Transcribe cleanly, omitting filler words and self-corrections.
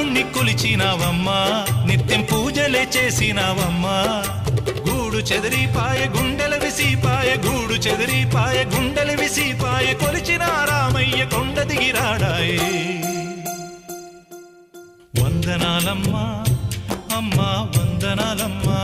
రాముణ్ణి కొలిచినావమ్మా నిత్యం పూజలే చేసినావమ్మా గూడు చెదిరిపాయ గుండెల విసిపాయ గూడు చెదిరిపాయ గుండెల విసిపాయ కొలిచిన రామయ్య కొండ దిగిరాడాయే వందనాలమ్మా అమ్మా వందనాలమ్మా